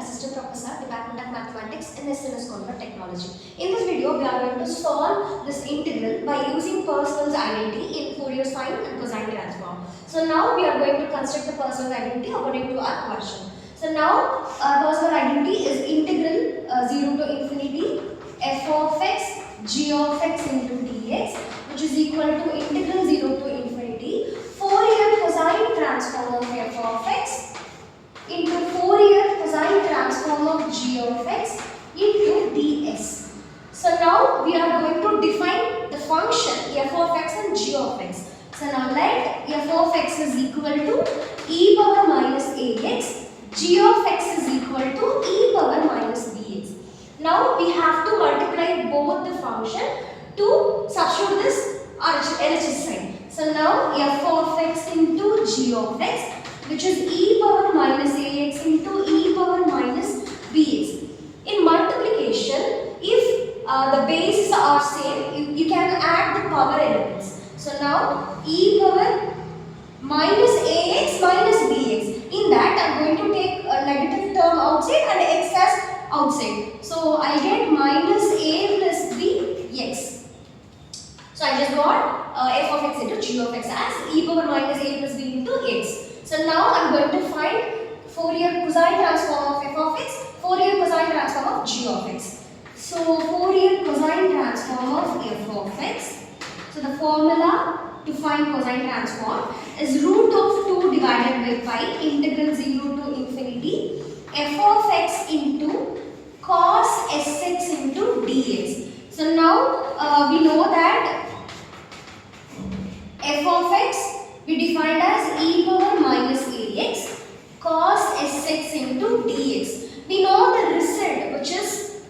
Assistant Professor, Department of Mathematics in SNS Convert Technology. In this video, we are going to solve this integral by using Parseval's identity in Fourier sine and cosine transform. So now we are going to construct the Parseval's identity according to our question. So now Parseval's identity is integral 0 to infinity f of x g of x into dx, which is equal to integral 0 to infinity Fourier cosine transform of f of x into Fourier cosine transform of g of x into ds. So now we are going to define the function f of x and g of x. So now let f of x is equal to e power minus ax, g of x is equal to e power minus bx. Now we have to multiply both the function to substitute this LHS sign. So now f of x into g of x, which is e power minus ax into e power minus bx. In multiplication, if the bases are same, you can add the power elements. So now e power minus ax minus bx. In that, I am going to take a negative term outside and x as outside. So I get minus a plus b x. So I just got f of x into g of x as e power minus a plus b into x. So now I am going to find Fourier cosine transform of f of x, Fourier cosine transform of g of x. So Fourier cosine transform of f of x. So the formula to find cosine transform is root of 2 divided by pi integral 0 to infinity f of x into cos sx into dx. So now we know that f of x we defined as e power minus ax cos sx into dx. We know the result, which is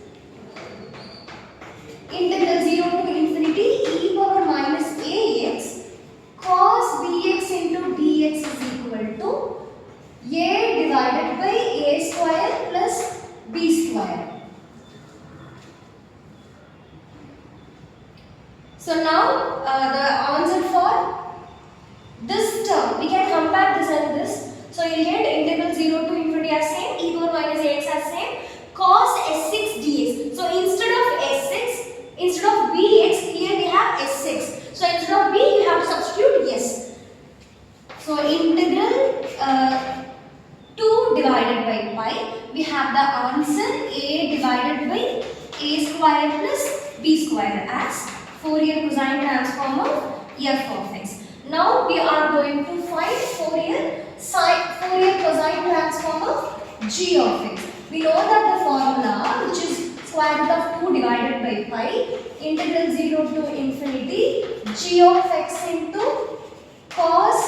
integral 0 to infinity e power minus ax cos bx into dx is equal to a divided by a square plus b square. So now the answer for this term, we can compare this and this. So you get integral 0 to infinity as same, e power minus ax as same, cos s6 dx. So instead of s6, instead of bx, here we have s6. So instead of b, you have to substitute s. So integral 2 divided by pi, we have the answer a divided by a square plus b square as Fourier cosine transform of f of x. Now we are going to find Fourier cosine transform of g of x. We know that the formula, which is square root of 2 divided by pi integral 0 to infinity g of x into cos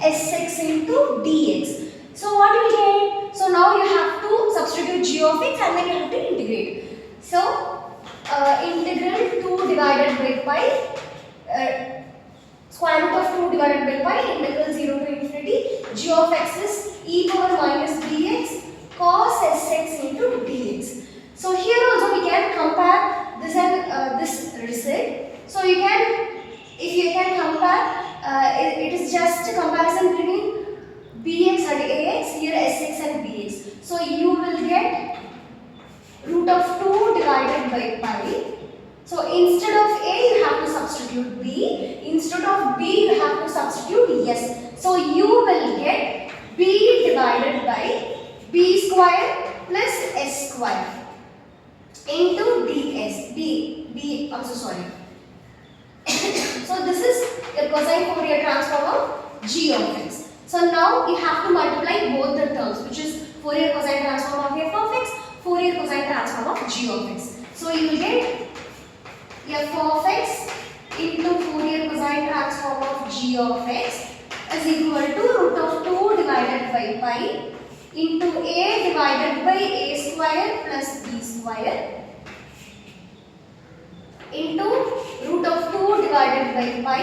sx into dx. So what you get? So now you have to substitute g of x and then you have to integrate. So integral 2 divided by pi square root of 2 divided by pi integral 0 to infinity g of x is e power minus bx cos sx into dx. So here also we can compare this and this result. So you can, if you can compare, it is just a comparison between bx and ax, here sx and bx. So you will get root of 2 divided by pi. So instead of a, you have to substitute b. Instead of b, you have to substitute s. So you will get b divided by b square plus s square into ds. I'm so sorry. So this is the cosine Fourier transform of g of x. So now you have to multiply both the terms, which is Fourier cosine transform of f of x, Fourier cosine transform of g of x. So you will get f of x into Fourier cosine transform of g of x is equal to root of 2 divided by pi into a divided by a square plus b square into root of 2 divided by pi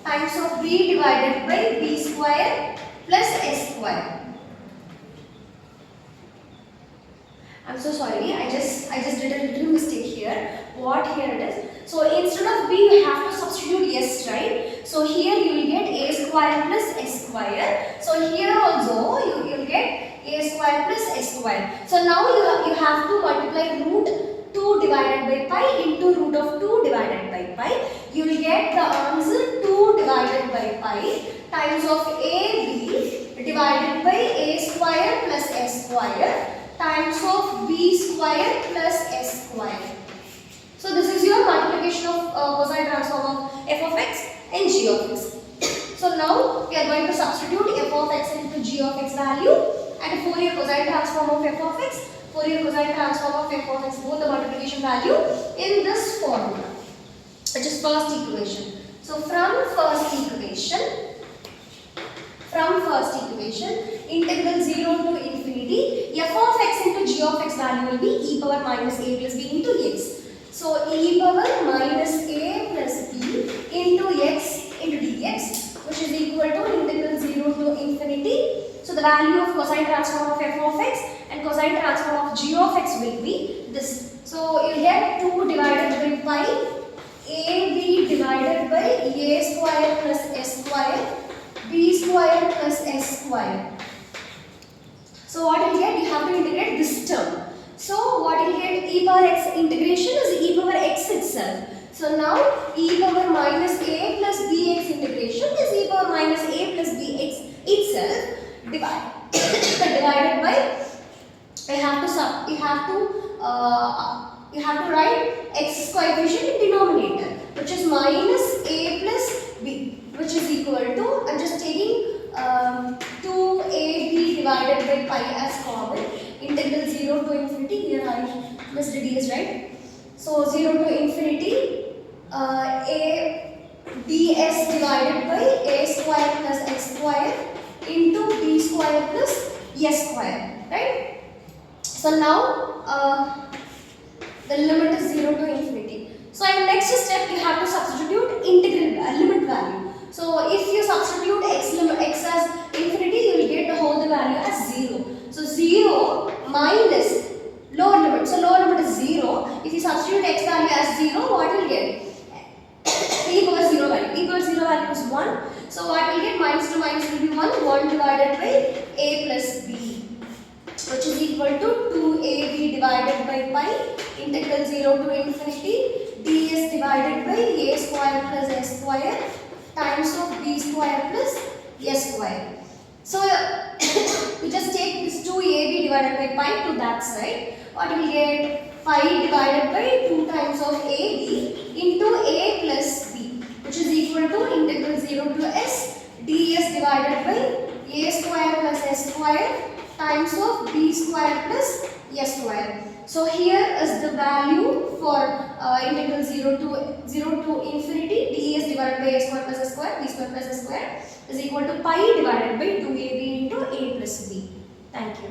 times of b divided by b square plus s square. I'm so sorry, I just did a little mistake here. What here it is? So instead of b, you have to substitute s, right? So here you will get a square plus s square. So here also you will get a square plus s square. So now you have to multiply root 2 divided by pi into root of 2 divided by pi. You will get the answer 2 divided by pi times of ab divided by a square plus s square times of b square plus s square. So this is your multiplication of cosine transform of f of x and g of x. So now we are going to substitute f of x into g of x value and Fourier cosine transform of f of x, Fourier cosine transform of f of x, both the multiplication value in this formula, which is first equation. So from first equation, integral 0 to infinity, f of x into g of x value will be e power minus a plus b into x. So e power minus a plus b into x into dx, which is equal to integral 0 to infinity. So the value of cosine transform of f of x and cosine transform of g of x will be this. So you get 2 divided by pi ab divided by a square plus s square b square plus s square. So what you get? You have to integrate this term. So what you get? E power x integration is e power x itself. So now e power minus a plus bx integration is e power minus a plus bx itself divided by you have to write x coefficient in denominator, which is minus a plus b, which is equal to, I'm just taking 2ab divided by pi as common, integral 0 to infinity, here I missed ds, right? So 0 to infinity a ds divided by a square plus x square into b square plus s square, right? So now the limit is 0 to infinity. So in next step you have to substitute integral limit value. So if you substitute x as infinity, you will get the whole value as 0. So 0 minus lower limit. So lower limit is 0. If you substitute x value as 0, what will you get? E power 0 value. E power 0 value is 1. So what will get? Minus to minus will be 1. 1 divided by a plus b, which is equal to 2ab divided by pi integral 0 to infinity ds divided by a square plus s square times of b square plus s square. So you just take this 2ab divided by pi to that side. What will get? Pi divided by 2 times of ab into a plus b, which is equal to integral 0 to s ds divided by a square plus s square times of b square plus s square. So here is the value for integral 0 to infinity ds divided by a square plus s square, b square plus s square is equal to pi divided by 2ab into a plus b. Thank you.